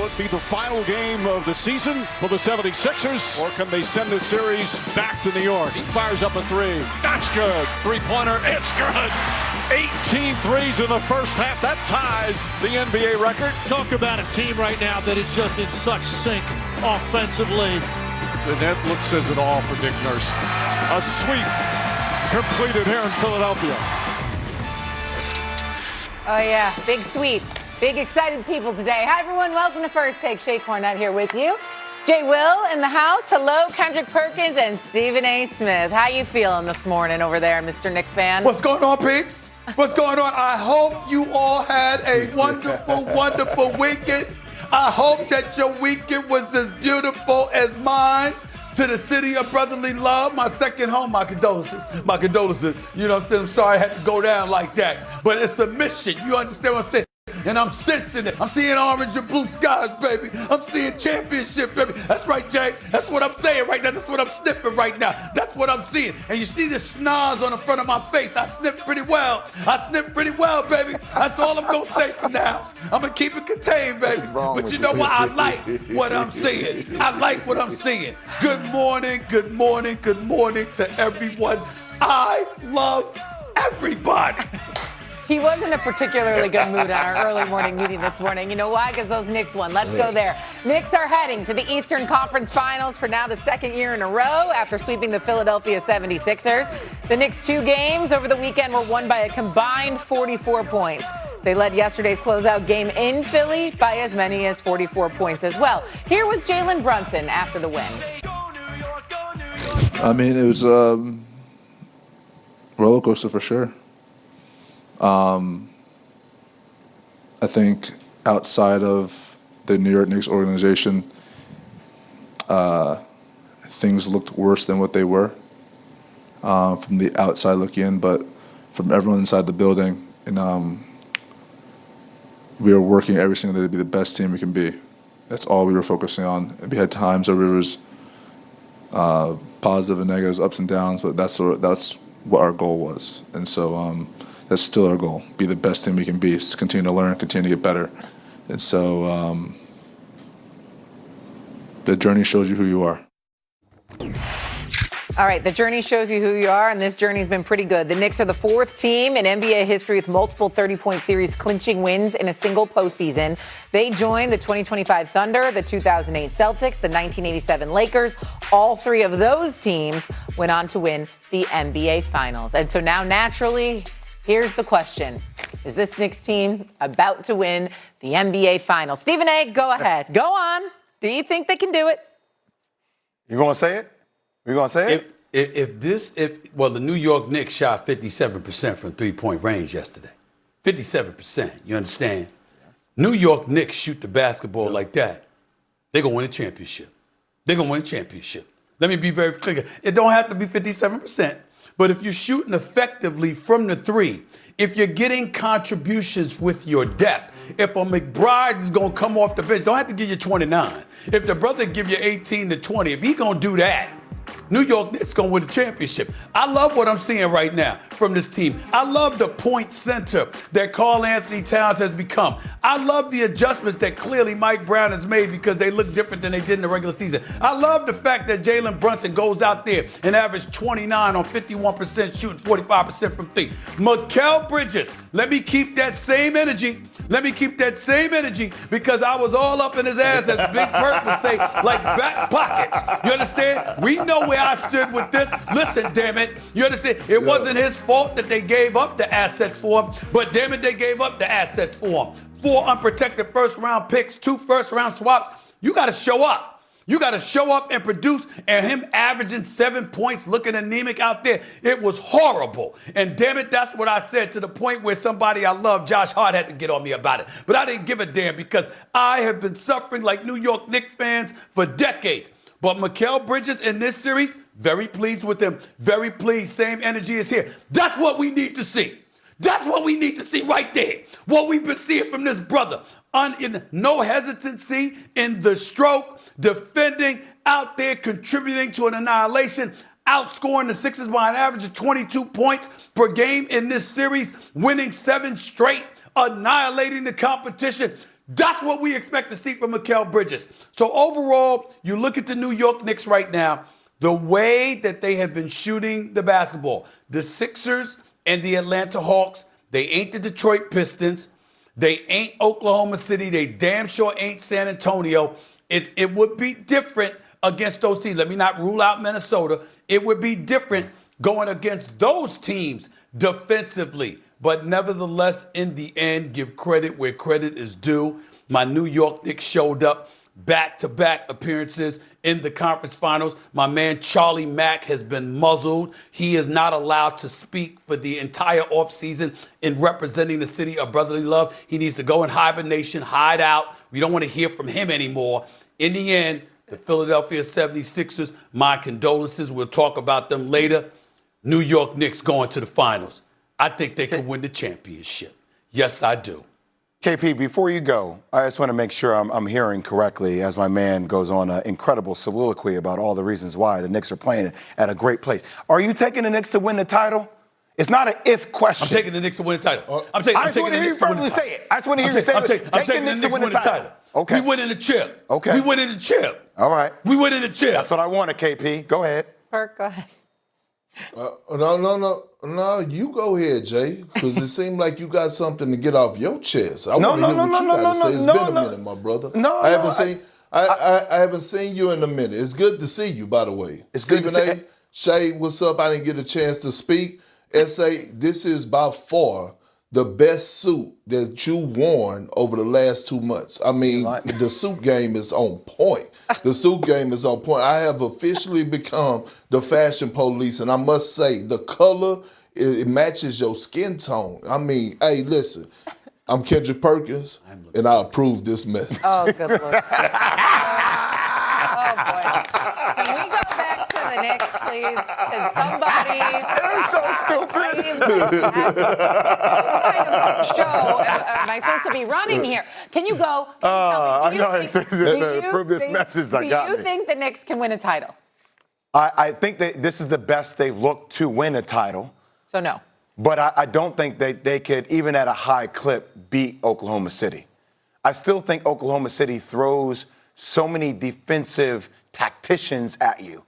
Will it be the final game of the season for the 76ers, or can they send the series back to New York? He fires up a three. That's good. Three-pointer. It's good. 18 threes in the first half. That ties the NBA record. Talk about a team right now that is just in such sync offensively. The net looks as it all for Nick Nurse. A sweep completed here in Philadelphia. Oh, yeah. Big sweep. Big excited people today. Hi, everyone. Welcome to First Take. Shay Cornett here with you. Jay Will in the house. Hello, Kendrick Perkins and Stephen A. Smith. How you feeling this morning over there, Mr. Nick fan? What's going on, peeps? What's going on? I hope you all had a wonderful, wonderful weekend. I hope that your weekend was as beautiful as mine. To the city of brotherly love, my second home, my condolences. My condolences. You know what I'm saying? I'm sorry I had to go down like that. But it's a mission. You understand what I'm saying? And I'm sensing it. I'm seeing orange and blue skies, baby. I'm seeing championship, baby. That's right, Jay. That's what I'm saying right now. That's what I'm sniffing right now. That's what I'm seeing. And you see the schnoz on the front of my face. I sniff pretty well. I sniff pretty well, baby. That's all I'm going to say for now. I'm going to keep it contained, baby. But you know what? I like what I'm seeing. I like what I'm seeing. Good morning, good morning, good morning to everyone. I love everybody. He was in a particularly good mood on our early morning meeting this morning. You know why? Because those Knicks won. Let's go there. Knicks are heading to the Eastern Conference Finals for now the second year in a row after sweeping the Philadelphia 76ers. The Knicks' 2 games over the weekend were won by a combined 44 points. They led yesterday's closeout game in Philly by as many as 44 points as well. Here was Jalen Brunson after the win. I mean, it was a roller coaster for sure. I think outside of the New York Knicks organization, things looked worse than what they were from the outside looking in, but from everyone inside the building, and we were working every single day to be the best team we can be. That's all we were focusing on. And we had times where it was positive and negatives, ups and downs, but that's what our goal was. And so that's still our goal, be the best team we can be, continue to learn, continue to get better. And so the journey shows you who you are. All right, the journey shows you who you are, and this journey's been pretty good. The Knicks are the 4th team in NBA history with multiple 30-point series clinching wins in a single postseason. They joined the 2025 Thunder, the 2008 Celtics, the 1987 Lakers. All 3 of those teams went on to win the NBA Finals. And so now, naturally, here's the question. Is this Knicks team about to win the NBA Finals? Stephen A., go ahead. Go on. Do you think they can do it? You going to say it? We going to say it? If the New York Knicks shot 57% from three-point range yesterday. 57%, you understand? New York Knicks shoot the basketball like that, they're going to win a championship. They're going to win a championship. Let me be very clear. It don't have to be 57%, but if you're shooting effectively from the 3, if you're getting contributions with your depth, if a McBride is going to come off the bench, don't have to give you 29. If the brother give you 18 to 20, if he going to do that, New York Knicks going to win the championship. I love what I'm seeing right now from this team. I love the point center that Karl Anthony Towns has become. I love the adjustments that clearly Mike Brown has made because they look different than they did in the regular season. I love the fact that Jalen Brunson goes out there and averages 29 on 51% shooting, 45% from 3. Mikal Bridges, let me keep that same energy. Because I was all up in his ass, as Big Perk would say, like back pockets. You understand? We know where I stood with this. Listen, damn it. You understand? It wasn't his fault that they gave up the assets for him, but damn it, they gave up the assets for him. 4 unprotected first-round picks, 2 first-round swaps. You got to show up. You got to show up and produce, and him averaging 7 points, looking anemic out there. It was horrible. And damn it, that's what I said, to the point where somebody I love, Josh Hart, had to get on me about it. But I didn't give a damn because I have been suffering like New York Knicks fans for decades. But Mikal Bridges in this series, very pleased with him. Very pleased. Same energy is here. That's what we need to see. That's what we need to see right there. What we've been seeing from this brother. No hesitancy in the stroke, defending, out there contributing to an annihilation, outscoring the Sixers by an average of 22 points per game in this series, winning 7 straight, annihilating the competition. That's what we expect to see from Mikal Bridges. So overall, you look at the New York Knicks right now, the way that they have been shooting the basketball, the Sixers and the Atlanta Hawks, they ain't the Detroit Pistons. They ain't Oklahoma City. They damn sure ain't San Antonio. It would be different against those teams. Let me not rule out Minnesota. It would be different going against those teams defensively. But nevertheless, in the end, give credit where credit is due. My New York Knicks showed up, back-to-back appearances in the conference finals. My man Charlie Mack has been muzzled. He is not allowed to speak for the entire offseason in representing the city of brotherly love. He needs to go in hibernation, hide out. We don't want to hear from him anymore. In the end, the Philadelphia 76ers, my condolences. We'll talk about them later. New York Knicks going to the finals. I think they can win the championship. Yes, I do. KP, before you go, I just want to make sure I'm hearing correctly as my man goes on an incredible soliloquy about all the reasons why the Knicks are playing at a great place. Are you taking the Knicks to win the title? It's not an if question. I'm taking the Knicks to win the title. I'm taking the Knicks to win the title. Say it. I just want to hear you say it. I'm taking the Knicks to win the title. Okay. We winning the chip. Okay. We winning the chip. All right. We winning the chip. That's what I wanted, KP. Go ahead. Perk, go ahead. No, you go ahead, Jay, because it seemed like you got something to get off your chest. I want to hear what you got to say. It's been a minute, my brother. I haven't seen you in a minute. It's good to see you, by the way. Stephen A. Shay, what's up? I didn't get a chance to speak. S.A., this is by far the best suit that you worn over the last 2 months. I mean, the suit game is on point. The suit game is on point. I have officially become the fashion police, and I must say, the color, it matches your skin tone. I mean, hey, listen, I'm Kendrick Perkins, and I approve this message. Oh, good Lord. Oh, boy. Can we go back to the Knicks, please? Can somebody... It's so stupid. What kind of show am I supposed to be running here? Can you go? Can you tell me, approve this message that got me. Do you think the Knicks can win a title? I think that this is the best they've looked to win a title. So no. But I don't think they could, even at a high clip, beat Oklahoma City. I still think Oklahoma City throws so many defensive tacticians at you.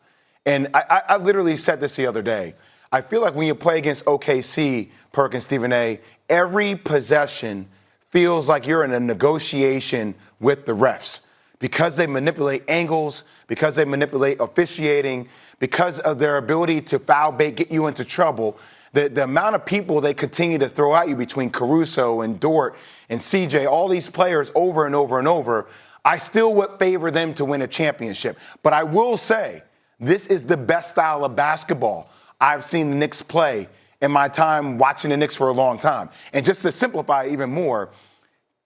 And I literally said this the other day. I feel like when you play against OKC, Perkins, Stephen A., every possession feels like you're in a negotiation with the refs because they manipulate angles, because they manipulate officiating, because of their ability to foul bait, get you into trouble. The amount of people they continue to throw at you between Caruso and Dort and CJ, all these players over and over and over, I still would favor them to win a championship. But I will say, this is the best style of basketball I've seen the Knicks play in my time watching the Knicks for a long time. And just to simplify even more,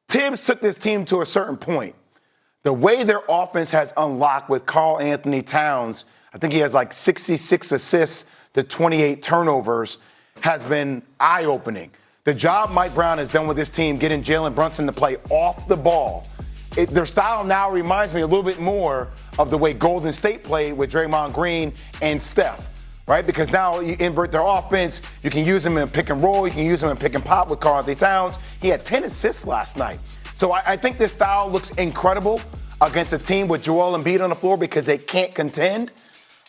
Tibbs took this team to a certain point. The way their offense has unlocked with Karl Anthony Towns, I think he has like 66 assists to 28 turnovers, has been eye-opening. The job Mike Brown has done with this team, getting Jalen Brunson to play off the ball, their style now reminds me a little bit more of the way Golden State played with Draymond Green and Steph, right? Because now you invert their offense. You can use them in pick and roll. You can use them in pick and pop with Karl Anthony Towns. He had 10 assists last night. So I think this style looks incredible against a team with Joel Embiid on the floor because they can't contend.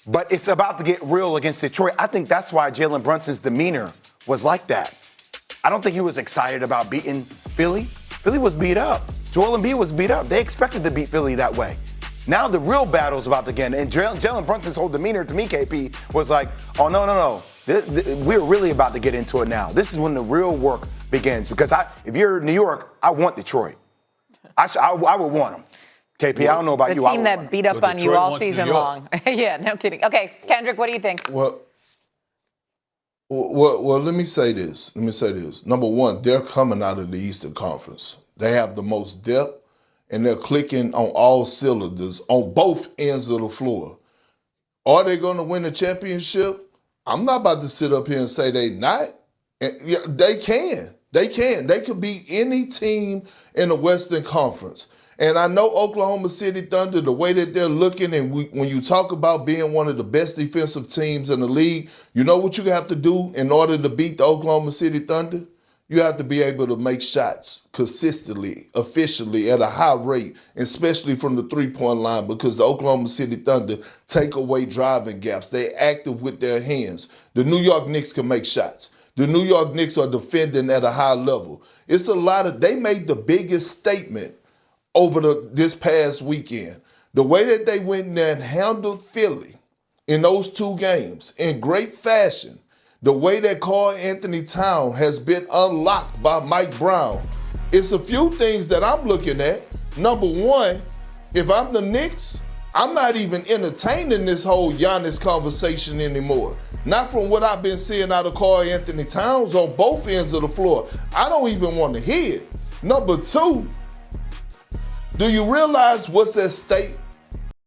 But it's about to get real against Detroit. I think that's why Jalen Brunson's demeanor was like that. I don't think he was excited about beating Philly. Philly was beat up. Joel Embiid was beat up. They expected to beat Philly that way. Now the real battle's about to begin. And Jalen Brunson's whole demeanor to me, KP, was like, oh, no. We're really about to get into it now. This is when the real work begins. Because if you're New York, I want Detroit. I would want them. KP, I don't know about you. The team that beat up on you all season long. Yeah, no kidding. Okay, Kendrick, what do you think? Well, let me say this. Number one, they're coming out of the Eastern Conference. They have the most depth, and they're clicking on all cylinders on both ends of the floor. Are they going to win the championship? I'm not about to sit up here and say they not. Yeah, they can. They could beat any team in the Western Conference. And I know Oklahoma City Thunder, the way that they're looking, and when you talk about being one of the best defensive teams in the league, you know what you have to do in order to beat the Oklahoma City Thunder? you have to be able to make shots consistently, efficiently, at a high rate, especially from the three-point line, because the Oklahoma City Thunder take away driving gaps. They're active with their hands. The New York Knicks can make shots. The New York Knicks are defending at a high level. It's a lot of, they made the biggest statement over this past weekend. The way that they went in there and handled Philly in those 2 games in great fashion, the way that Karl Anthony Towns has been unlocked by Mike Brown, it's a few things that I'm looking at. Number one, if I'm the Knicks, I'm not even entertaining this whole Giannis conversation anymore. Not from what I've been seeing out of Karl Anthony Towns on both ends of the floor. I don't even want to hear it. Number two, do you realize what's at stake